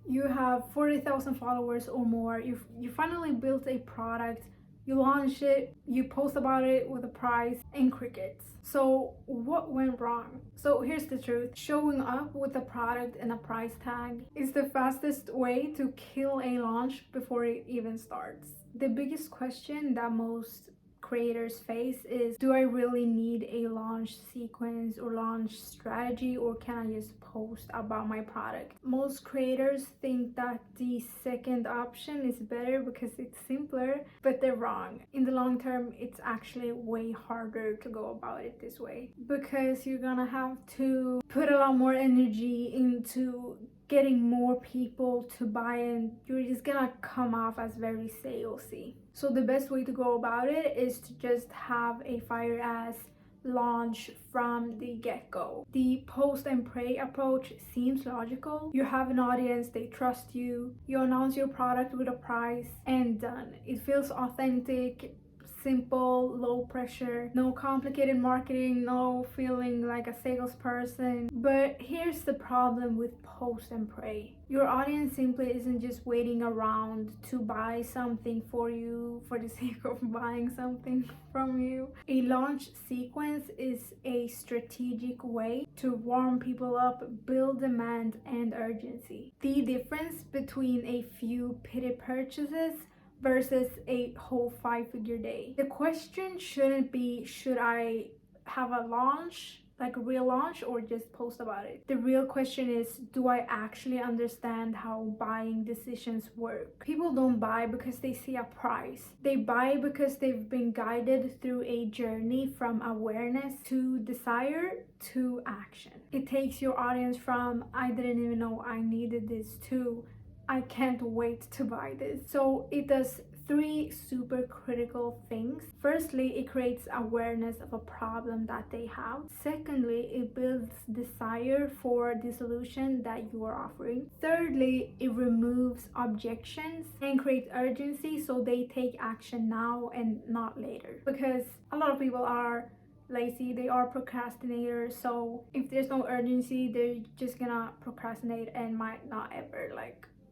You have 40,000 followers or more. You finally built a product. You launch it, you post about it with a price, and crickets. So what went wrong? So here's the truth. Showing up with a product and a price tag is the fastest way to kill a launch before it even starts. The biggest question that most creators face is, do I really need a launch sequence or launch strategy, or can I just post about my product? Most creators think that the second option is better because it's simpler, but they're wrong. In the long term, it's actually way harder to go about it this way, because you're gonna have to put a lot more energy into getting more people to buy, and you're just gonna come off as very salesy. So the best way to go about it is to just have a fire ass launch from the get-go. The post and pray approach seems logical. You have an audience, they trust you, you announce your product with a price, and done. It feels authentic, simple, low pressure, no complicated marketing, no feeling like a salesperson. But here's the problem with post and pray. Your audience simply isn't just waiting around to buy something for you for the sake of buying something from you. A launch sequence is a strategic way to warm people up, build demand and urgency. The difference between a few pity purchases versus a whole 5-figure day. The question shouldn't be, should I have a launch, like a real launch, or just post about it? The real question is, do I actually understand how buying decisions work? People don't buy because they see a price. They buy because they've been guided through a journey from awareness to desire to action. It takes your audience from, I didn't even know I needed this, to, I can't wait to buy this. So it does 3 super critical things. Firstly, it creates awareness of a problem that they have. Secondly, it builds desire for the solution that you are offering. Thirdly, it removes objections and creates urgency, so they take action now and not later. Because a lot of people are lazy, they are procrastinators, so if there's no urgency, they're just gonna procrastinate and might not ever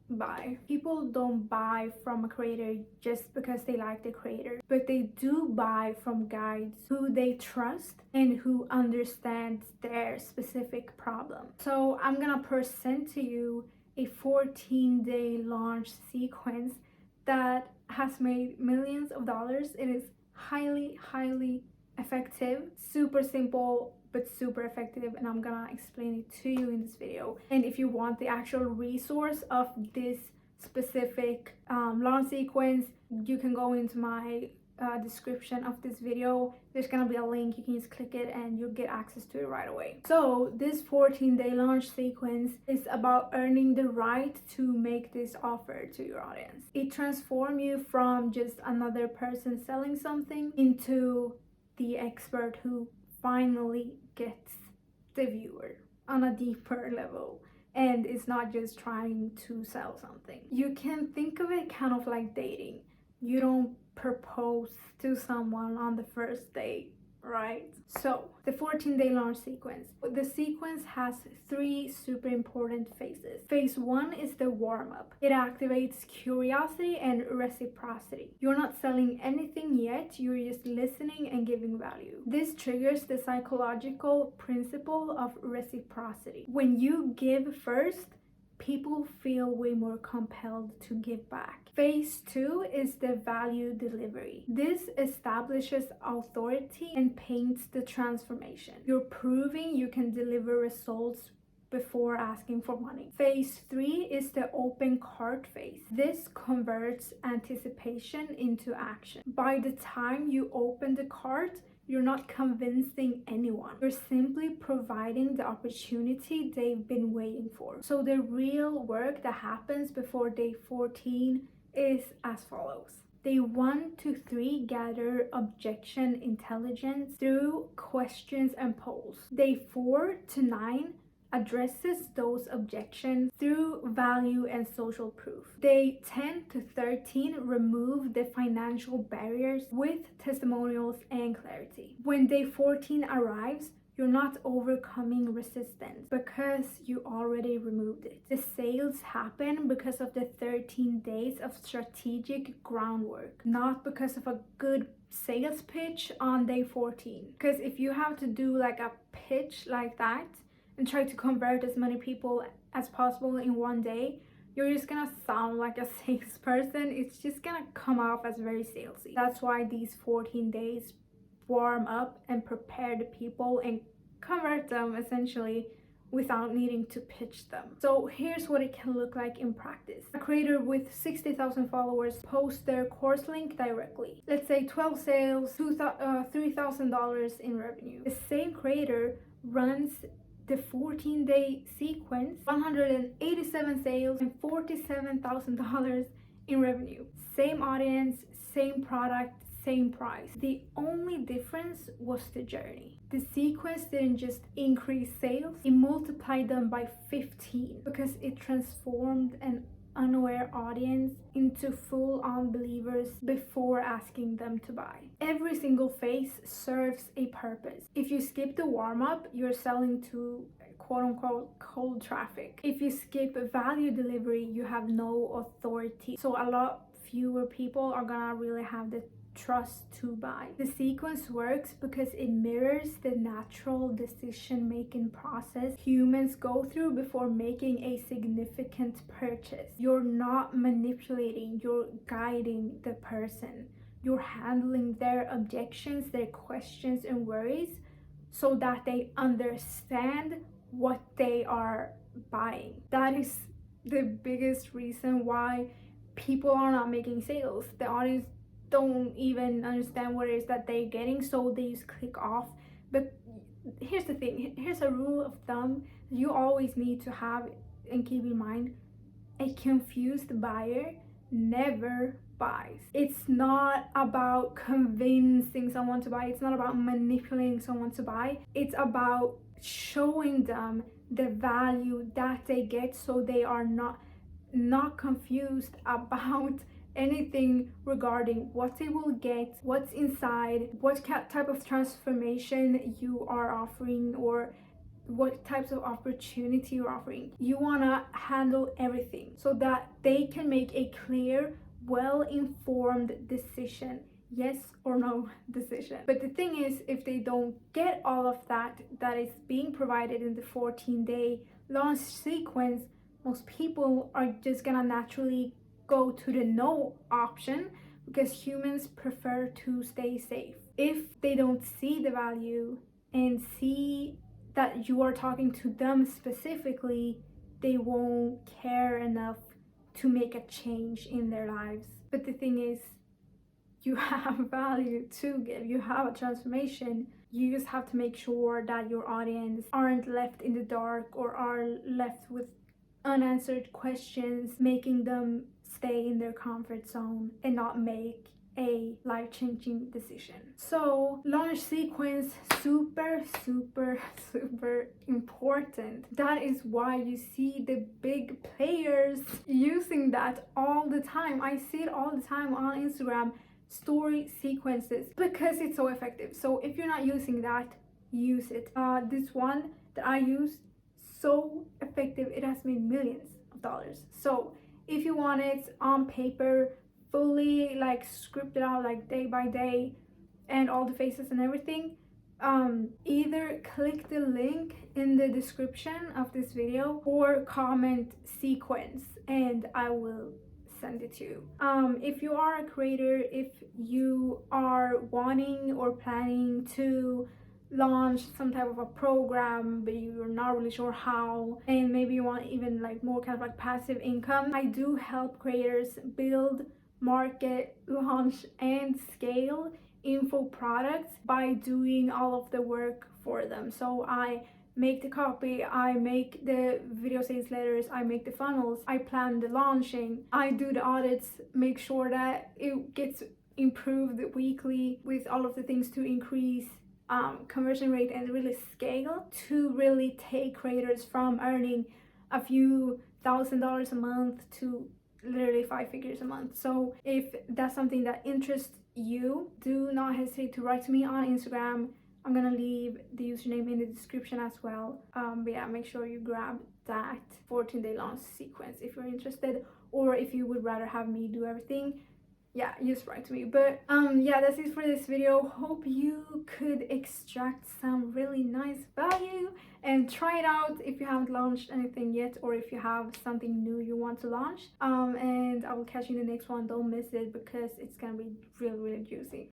buy. People don't buy from a creator just because they like the creator, but they do buy from guides who they trust and who understand their specific problem. So I'm gonna present to you a 14-day launch sequence that has made millions of dollars. It is highly effective, super simple but super effective, and I'm gonna explain it to you in this video. And if you want the actual resource of this specific launch sequence, you can go into my description of this video. There's gonna be a link, you can just click it and you'll get access to it right away. So this 14-day launch sequence is about earning the right to make this offer to your audience. It transforms you from just another person selling something into the expert who finally gets the viewer on a deeper level, and it's not just trying to sell something. You can think of it kind of like dating. You don't propose to someone on the first date, right? So the 14-day launch sequence. The sequence has 3 super important phases. Phase 1 is the warm-up. It activates curiosity and reciprocity. You're not selling anything yet, you're just listening and giving value. This triggers the psychological principle of reciprocity. When you give first, people feel way more compelled to give back. Phase 2 is the value delivery. This establishes authority and paints the transformation. You're proving you can deliver results before asking for money. Phase 3 is the open cart phase. This converts anticipation into action. By the time you open the cart, you're not convincing anyone. You're simply providing the opportunity they've been waiting for. So the real work that happens before day 14 is as follows. Day 1 to 3 gather objection intelligence through questions and polls. Day 4 to 9 addresses those objections through value and social proof. Day 10 to 13 remove the financial barriers with testimonials and clarity. When day 14 arrives, You're not overcoming resistance because you already removed it. The sales happen because of the 13 days of strategic groundwork, not because of a good sales pitch on day 14. Because if you have to do like a pitch like that and try to convert as many people as possible in one day, you're just gonna sound like a salesperson. It's just gonna come off as very salesy. That's why these 14 days warm up and prepare the people and convert them essentially without needing to pitch them. So here's what it can look like in practice. A creator with 60,000 followers posts their course link directly. Let's say 12 sales, $3,000 in revenue. The same creator runs the 14-day sequence, 187 sales and $47,000 in revenue. Same audience, same product, same price. The only difference was the journey. The sequence didn't just increase sales, it multiplied them by 15 because it transformed an unaware audience into full-on believers before asking them to buy. Every single phase serves a purpose. If you skip the warm-up, you're selling to quote-unquote cold traffic. If you skip value delivery, you have no authority. So a lot fewer people are gonna really have the trust to buy. The sequence works because it mirrors the natural decision-making process humans go through before making a significant purchase. You're not manipulating, you're guiding the person. You're handling their objections, their questions and worries so that they understand what they are buying. That is the biggest reason why people are not making sales. The audience don't even understand what it is that they're getting, so they just click off. But here's the thing, here's a rule of thumb you always need to have and keep in mind: a confused buyer never buys. It's not about convincing someone to buy, it's not about manipulating someone to buy, it's about showing them the value that they get so they are not confused about anything regarding what they will get, what's inside, what type of transformation you are offering, or what types of opportunity you're offering. You want to handle everything so that they can make a clear, well-informed decision, yes or no decision. But the thing is, if they don't get all of that is being provided in the 14-day launch sequence, most people are just gonna naturally go to the no option because humans prefer to stay safe. If they don't see the value and see that you are talking to them specifically, they won't care enough to make a change in their lives. But the thing is, you have value to give, you have a transformation. You just have to make sure that your audience aren't left in the dark or are left with unanswered questions, making them stay in their comfort zone and not make a life-changing decision. So launch sequence, super important. That is why you see the big players using that all the time. I see it all the time on Instagram, story sequences, because it's so effective. So if you're not using that, use it. This one that I use, so effective, it has made millions of dollars. So if you want it on paper, fully like scripted out, like day by day, and all the faces and everything, either click the link in the description of this video or comment sequence and I will send it to you. If you are a creator, if you are wanting or planning to launch some type of a program but you're not really sure how, and maybe you want even like more kind of like passive income, I do help creators build, market, launch and scale info products by doing all of the work for them. So I make the copy, I make the video sales letters, I make the funnels, I plan the launching, I do the audits, make sure that it gets improved weekly with all of the things to increase conversion rate and really scale, to really take creators from earning a few $1,000s a month to literally 5 figures a month. So if that's something that interests you, do not hesitate to write to me on Instagram. I'm gonna leave the username in the description as well. But yeah, make sure you grab that 14-day launch sequence if you're interested, or if you would rather have me do everything, yeah, just write to me. But yeah, that's it for this video. Hope you could extract some really nice value and try it out if you haven't launched anything yet, or if you have something new you want to launch. And I will catch you in the next one. Don't miss it because it's gonna be really, really juicy.